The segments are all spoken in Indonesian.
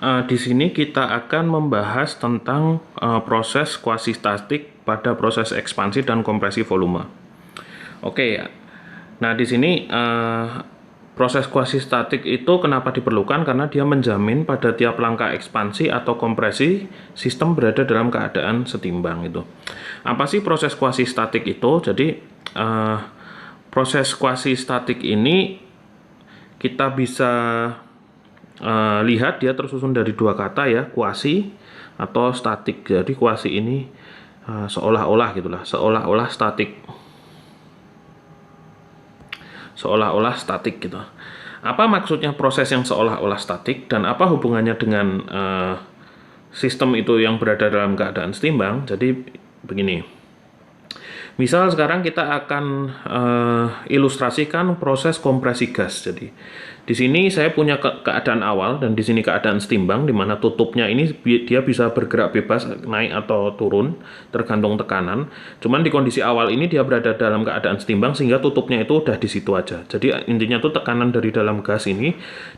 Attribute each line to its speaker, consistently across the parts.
Speaker 1: Di sini kita akan membahas tentang proses kuasi-statik pada proses ekspansi dan kompresi volume. Oke, nah di sini proses kuasi-statik itu kenapa diperlukan? Karena dia menjamin pada tiap langkah ekspansi atau kompresi sistem berada dalam keadaan setimbang itu. Apa sih proses kuasi-statik itu? Jadi proses kuasi-statik ini kita bisa lihat dia tersusun dari dua kata ya, kuasi atau statik. Jadi kuasi ini seolah-olah gitulah, seolah-olah statik gitu. Apa maksudnya proses yang seolah-olah statik dan apa hubungannya dengan sistem itu yang berada dalam keadaan setimbang? Jadi begini. Misal sekarang kita akan ilustrasikan proses kompresi gas. Jadi di sini saya punya keadaan awal dan di sini keadaan setimbang, di mana tutupnya ini dia bisa bergerak bebas naik atau turun tergantung tekanan. Cuman di kondisi awal ini dia berada dalam keadaan setimbang sehingga tutupnya itu udah di situ aja. Jadi intinya tuh tekanan dari dalam gas ini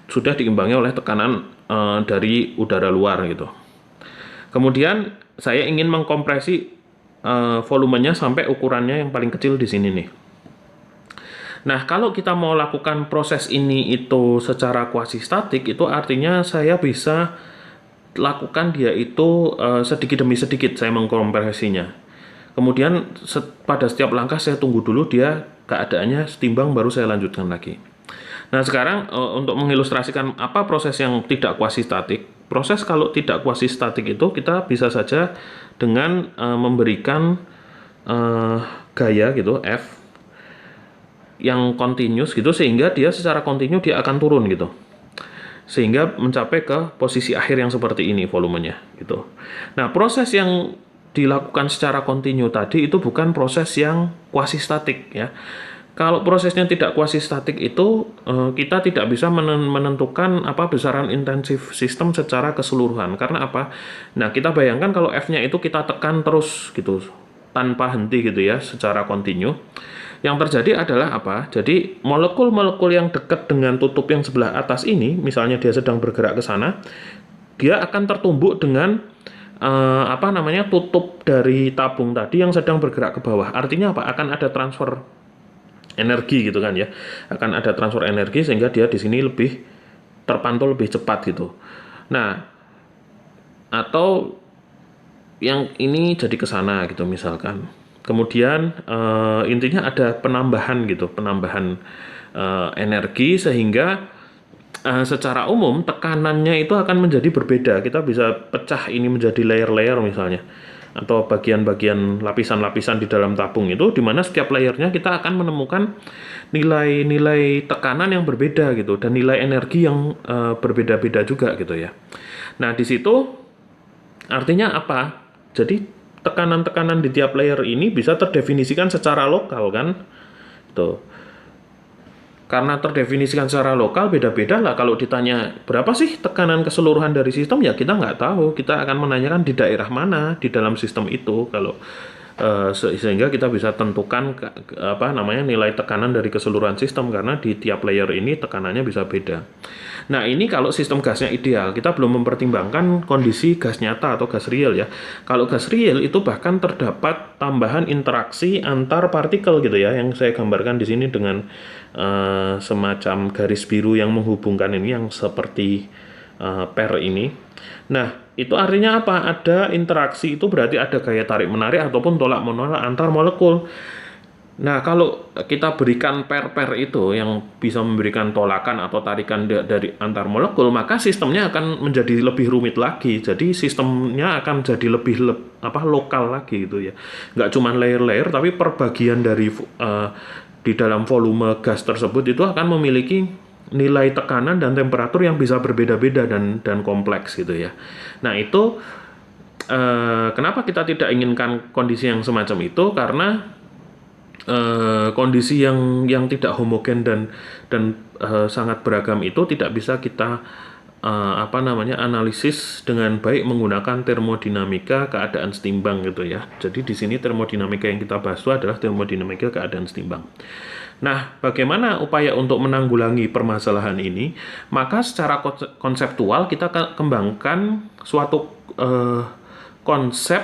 Speaker 1: sudah diimbangi oleh tekanan dari udara luar gitu. Kemudian saya ingin mengkompresi volumenya sampai ukurannya yang paling kecil di sini nih. Nah, kalau kita mau lakukan proses ini itu secara kuasi statik, itu artinya saya bisa lakukan dia itu sedikit demi sedikit saya mengkompresinya. Kemudian pada setiap langkah saya tunggu dulu dia keadaannya setimbang baru saya lanjutkan lagi. Nah, sekarang untuk mengilustrasikan apa proses yang tidak kuasi statik. Proses kalau tidak kuasi statik itu kita bisa saja dengan memberikan gaya gitu F yang continuous gitu, sehingga dia secara kontinu dia akan turun gitu, sehingga mencapai ke posisi akhir yang seperti ini volumenya gitu. Nah, proses yang dilakukan secara kontinu tadi itu bukan proses yang kuasi statik ya. Kalau prosesnya tidak kuasi statik itu kita tidak bisa menentukan apa besaran intensif sistem secara keseluruhan. Karena apa? Nah, kita bayangkan kalau F-nya itu kita tekan terus gitu tanpa henti gitu ya secara kontinu. Yang terjadi adalah apa? Jadi molekul-molekul yang dekat dengan tutup yang sebelah atas ini, misalnya dia sedang bergerak ke sana, dia akan tertumbuk dengan tutup dari tabung tadi yang sedang bergerak ke bawah. Artinya apa? Akan ada transfer energi gitu kan ya, akan ada transfer energi sehingga dia di sini lebih terpantul lebih cepat gitu. Nah, atau yang ini jadi ke sana gitu misalkan. Kemudian intinya ada penambahan gitu, penambahan energi sehingga secara umum tekanannya itu akan menjadi berbeda. Kita bisa pecah ini menjadi layer-layer misalnya, atau bagian-bagian lapisan-lapisan di dalam tabung itu, di mana setiap layernya kita akan menemukan nilai-nilai tekanan yang berbeda gitu dan nilai energi yang berbeda-beda juga gitu ya. Nah, di situ artinya apa? Jadi tekanan-tekanan di tiap layer ini bisa terdefinisikan secara lokal kan? Tuh. Karena terdefinisikan secara lokal beda-beda lah. Kalau ditanya berapa sih tekanan keseluruhan dari sistem, ya kita nggak tahu. Kita akan menanyakan di daerah mana di dalam sistem itu. Kalau sehingga kita bisa tentukan nilai tekanan dari keseluruhan sistem, karena di tiap layer ini tekanannya bisa beda. Nah, ini kalau sistem gasnya ideal, kita belum mempertimbangkan kondisi gas nyata atau gas real ya. Kalau gas real itu bahkan terdapat tambahan interaksi antar partikel gitu ya, yang saya gambarkan di sini dengan semacam garis biru yang menghubungkan ini, yang seperti pair ini. Nah, itu artinya apa? Ada interaksi, itu berarti ada gaya tarik-menarik ataupun tolak-menolak antar molekul. Nah, kalau kita berikan pair-pair itu yang bisa memberikan tolakan atau tarikan dari antar molekul, maka sistemnya akan menjadi lebih rumit lagi. Jadi sistemnya akan jadi lebih lokal lagi gitu ya. Nggak cuma layer-layer, tapi perbagian dari di dalam volume gas tersebut itu akan memiliki nilai tekanan dan temperatur yang bisa berbeda-beda dan kompleks gitu ya. Nah, itu kenapa kita tidak inginkan kondisi yang semacam itu? Karena kondisi yang tidak homogen dan sangat beragam itu tidak bisa kita analisis dengan baik menggunakan termodinamika keadaan setimbang gitu ya. Jadi di sini termodinamika yang kita bahas itu adalah termodinamika keadaan setimbang. Nah, bagaimana upaya untuk menanggulangi permasalahan ini? Maka secara konseptual kita kembangkan suatu konsep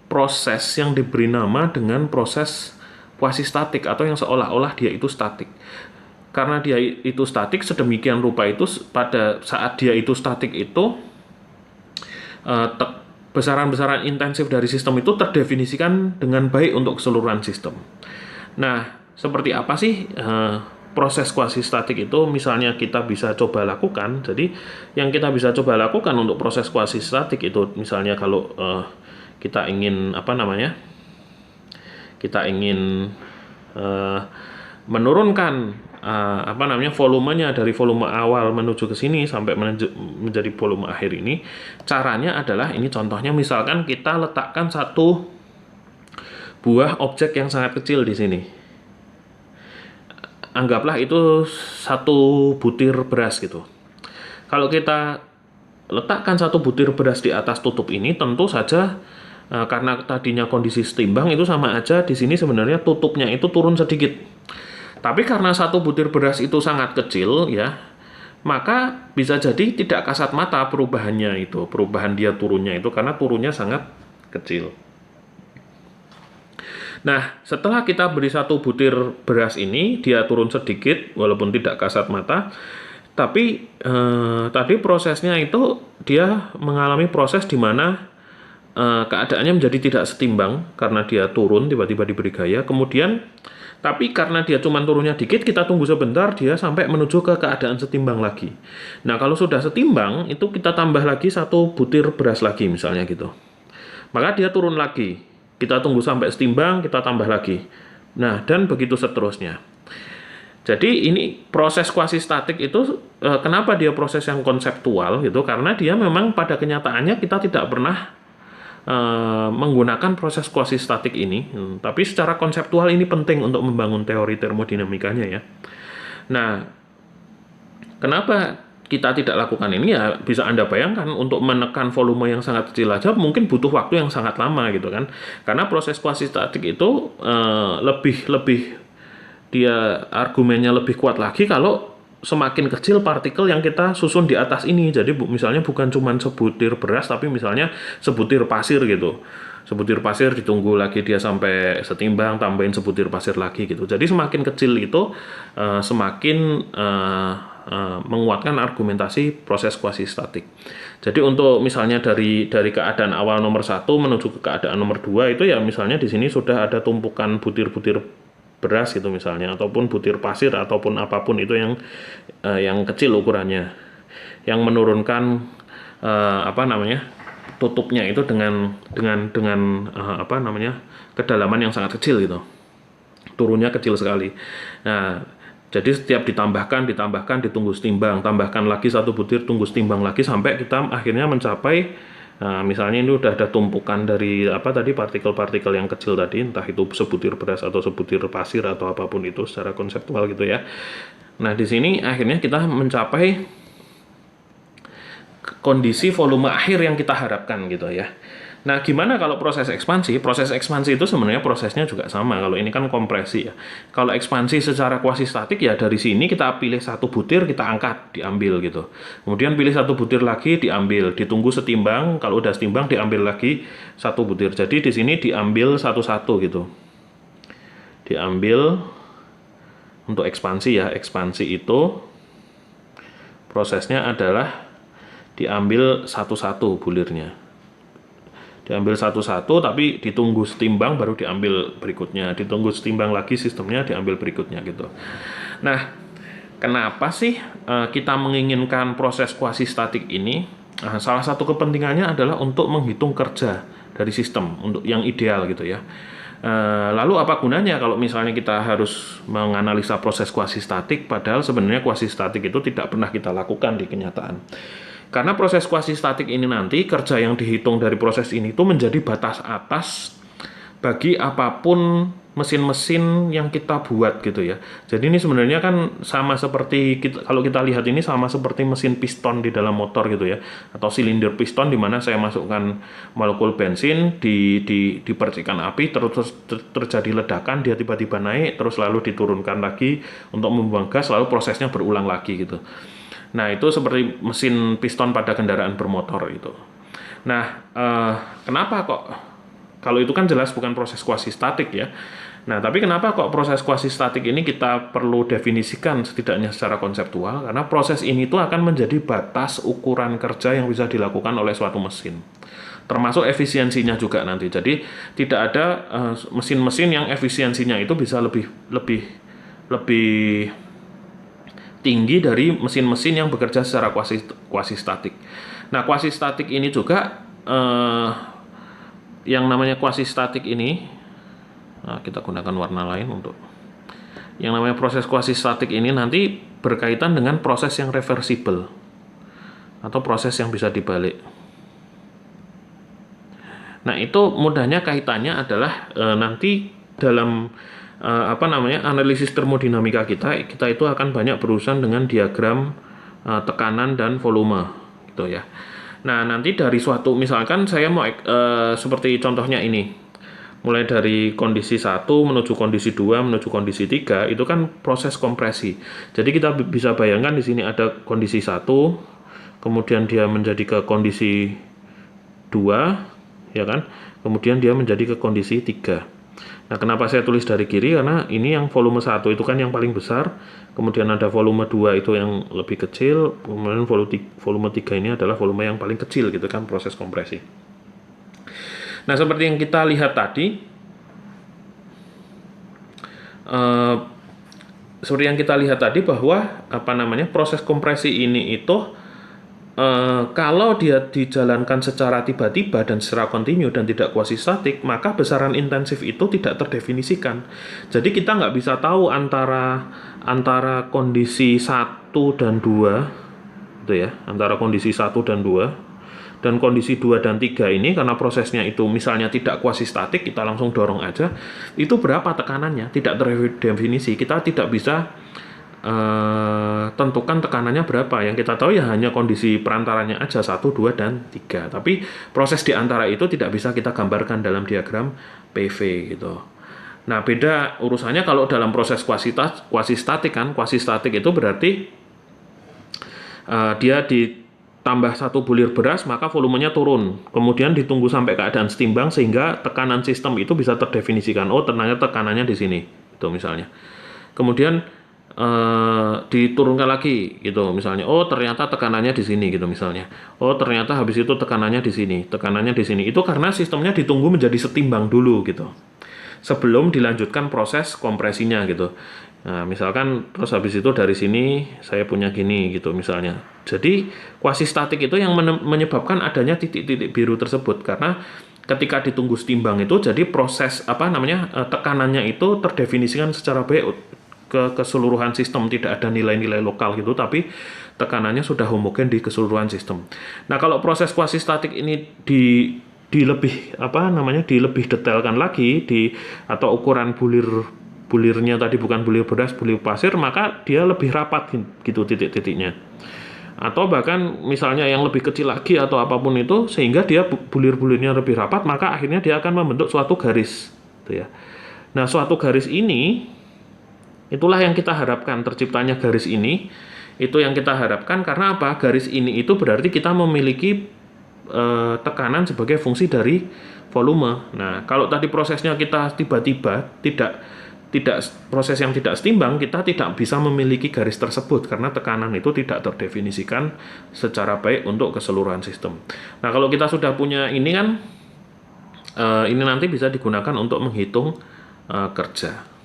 Speaker 1: proses yang diberi nama dengan proses kuasi-statik atau yang seolah-olah dia itu statik. Karena dia itu statik sedemikian rupa itu pada saat dia itu statik itu besaran-besaran intensif dari sistem itu terdefinisikan dengan baik untuk keseluruhan sistem. Nah, seperti apa sih proses kuasi-statik itu? Misalnya kita bisa coba lakukan. Jadi yang kita bisa coba lakukan untuk proses kuasi-statik itu, misalnya kalau kita ingin kita ingin menurunkan volumenya dari volume awal menuju ke sini sampai menjadi volume akhir ini. Caranya adalah ini contohnya, misalkan kita letakkan satu buah objek yang sangat kecil di sini. Anggaplah itu satu butir beras gitu. Kalau kita letakkan satu butir beras di atas tutup ini, tentu saja karena tadinya kondisi setimbang itu sama aja di sini sebenarnya tutupnya itu turun sedikit. Tapi karena satu butir beras itu sangat kecil ya, maka bisa jadi tidak kasat mata perubahannya itu, perubahan dia turunnya itu karena turunnya sangat kecil. Nah, setelah kita beri satu butir beras ini, dia turun sedikit walaupun tidak kasat mata, tapi tadi prosesnya itu dia mengalami proses di mana keadaannya menjadi tidak setimbang karena dia turun tiba-tiba diberi gaya, kemudian tapi karena dia cuma turunnya dikit, kita tunggu sebentar dia sampai menuju ke keadaan setimbang lagi. Nah, kalau sudah setimbang, itu kita tambah lagi satu butir beras lagi misalnya gitu. Maka dia turun lagi. Kita tunggu sampai setimbang, kita tambah lagi. Nah, dan begitu seterusnya. Jadi ini proses kuasi-statik itu kenapa dia proses yang konseptual gitu? Karena dia memang pada kenyataannya kita tidak pernah menggunakan proses kuasi-statik ini, tapi secara konseptual ini penting untuk membangun teori termodinamikanya ya. Nah, kenapa kita tidak lakukan ini ya? Bisa Anda bayangkan untuk menekan volume yang sangat kecil aja mungkin butuh waktu yang sangat lama gitu kan. Karena proses kuasi-statik itu lebih dia argumennya lebih kuat lagi kalau semakin kecil partikel yang kita susun di atas ini. Jadi misalnya bukan cuma sebutir beras, tapi misalnya sebutir pasir gitu. Sebutir pasir ditunggu lagi dia sampai setimbang, tambahin sebutir pasir lagi gitu. Jadi semakin kecil itu semakin menguatkan argumentasi proses kuasi-statik. Jadi untuk misalnya dari keadaan awal nomor 1 menuju ke keadaan nomor 2 itu ya misalnya di sini sudah ada tumpukan butir-butir beras gitu misalnya, ataupun butir pasir ataupun apapun itu yang kecil ukurannya, yang menurunkan tutupnya itu dengan kedalaman yang sangat kecil gitu, turunnya kecil sekali. Nah, jadi setiap ditambahkan ditunggu setimbang, tambahkan lagi satu butir, tunggu setimbang lagi sampai kita akhirnya mencapai. Nah, misalnya ini udah ada tumpukan dari partikel-partikel yang kecil tadi, entah itu sebutir beras atau sebutir pasir atau apapun itu secara konseptual gitu ya. Nah, di sini akhirnya kita mencapai kondisi volume akhir yang kita harapkan gitu ya. Nah, gimana kalau proses ekspansi? Proses ekspansi itu sebenarnya prosesnya juga sama. Kalau ini kan kompresi ya. Kalau ekspansi secara kuasi-statik ya dari sini kita pilih satu butir, kita angkat, diambil gitu. Kemudian pilih satu butir lagi, diambil, ditunggu setimbang. Kalau udah setimbang diambil lagi satu butir. Jadi di sini diambil satu-satu gitu. Diambil untuk ekspansi ya. Ekspansi itu prosesnya adalah diambil satu-satu bulirnya. Diambil satu-satu tapi ditunggu setimbang baru diambil berikutnya, ditunggu setimbang lagi sistemnya diambil berikutnya gitu. Nah, kenapa sih kita menginginkan proses kuasi-statik ini? Nah, salah satu kepentingannya adalah untuk menghitung kerja dari sistem untuk yang ideal gitu ya. Lalu apa gunanya kalau misalnya kita harus menganalisa proses kuasi-statik padahal sebenarnya kuasi-statik itu tidak pernah kita lakukan di kenyataan. Karena proses kuasi-statik ini nanti, kerja yang dihitung dari proses ini itu menjadi batas atas bagi apapun mesin-mesin yang kita buat gitu ya. Jadi ini sebenarnya kan sama seperti kalau kita lihat ini sama seperti mesin piston di dalam motor gitu ya, atau silinder piston di mana saya masukkan molekul bensin, dipercikan api, terus terjadi ledakan, dia tiba-tiba naik, terus lalu diturunkan lagi untuk membuang gas, lalu prosesnya berulang lagi gitu. Nah itu seperti mesin piston pada kendaraan bermotor itu. Nah kenapa kok? Kalau itu kan jelas bukan proses kuasi statik ya. Nah, tapi kenapa kok proses kuasi statik ini kita perlu definisikan setidaknya secara konseptual? Karena proses ini tuh akan menjadi batas ukuran kerja yang bisa dilakukan oleh suatu mesin. Termasuk efisiensinya juga nanti. Jadi tidak ada mesin-mesin yang efisiensinya itu bisa lebih tinggi dari mesin-mesin yang bekerja secara kuasi statik. Nah, kuasi statik ini juga yang namanya kuasi statik ini, nah kita gunakan warna lain untuk yang namanya proses kuasi statik ini nanti berkaitan dengan proses yang reversible atau proses yang bisa dibalik. Nah itu mudahnya kaitannya adalah nanti dalam analisis termodinamika kita itu akan banyak berurusan dengan diagram tekanan dan volume gitu ya. Nah, nanti dari suatu, misalkan saya mau seperti contohnya ini, mulai dari kondisi 1 menuju kondisi 2 menuju kondisi 3, itu kan proses kompresi. Jadi kita bisa bayangkan di sini ada kondisi 1, kemudian dia menjadi ke kondisi 2, ya kan? Kemudian dia menjadi ke kondisi 3. Nah, kenapa saya tulis dari kiri? Karena ini yang volume 1 itu kan yang paling besar, kemudian ada volume 2 itu yang lebih kecil, kemudian volume 3 ini adalah volume yang paling kecil gitu kan, proses kompresi. Nah, seperti yang kita lihat tadi, bahwa proses kompresi ini itu kalau dia dijalankan secara tiba-tiba dan secara kontinu dan tidak kuasi statik, maka besaran intensif itu tidak terdefinisikan. Jadi kita nggak bisa tahu antara kondisi 1 dan 2 gitu ya, antara kondisi 1 dan 2 dan kondisi 2 dan 3 ini, karena prosesnya itu misalnya tidak kuasi statik, kita langsung dorong aja, itu berapa tekanannya tidak terdefinisi. Kita tidak bisa tentukan tekanannya berapa. Yang kita tahu ya hanya kondisi perantaranya aja 1, 2, dan 3. Tapi proses di antara itu tidak bisa kita gambarkan dalam diagram PV gitu. Nah, beda urusannya kalau dalam proses kuasi statik kan. Kuasi statik itu berarti dia ditambah 1 bulir beras maka volumenya turun. Kemudian ditunggu sampai keadaan setimbang sehingga tekanan sistem itu bisa terdefinisikan. Oh, ternyata tekanannya di sini. Itu misalnya. Kemudian diturunkan lagi gitu misalnya, oh ternyata tekanannya di sini gitu misalnya, oh ternyata habis itu tekanannya di sini, itu karena sistemnya ditunggu menjadi setimbang dulu gitu sebelum dilanjutkan proses kompresinya gitu. Nah, misalkan terus habis itu dari sini saya punya gini gitu misalnya. Jadi kuasi statik itu yang menyebabkan adanya titik-titik biru tersebut, karena ketika ditunggu setimbang itu jadi proses tekanannya itu terdefinisikan secara baik ke keseluruhan sistem, tidak ada nilai-nilai lokal gitu, tapi tekanannya sudah homogen di keseluruhan sistem. Nah, kalau proses kuasi statik ini dilebih detailkan lagi atau ukuran bulirnya tadi bukan bulir beras, bulir pasir, maka dia lebih rapat gitu titik-titiknya. Atau bahkan misalnya yang lebih kecil lagi atau apapun itu, sehingga dia bulir-bulirnya lebih rapat, maka akhirnya dia akan membentuk suatu garis gitu ya. Nah, suatu garis ini itulah yang kita harapkan, terciptanya garis ini, itu yang kita harapkan. Karena apa? Garis ini itu berarti kita memiliki tekanan sebagai fungsi dari volume. Nah, kalau tadi prosesnya kita tiba-tiba tidak proses yang tidak setimbang, kita tidak bisa memiliki garis tersebut karena tekanan itu tidak terdefinisikan secara baik untuk keseluruhan sistem. Nah, kalau kita sudah punya ini kan, ini nanti bisa digunakan untuk menghitung kerja.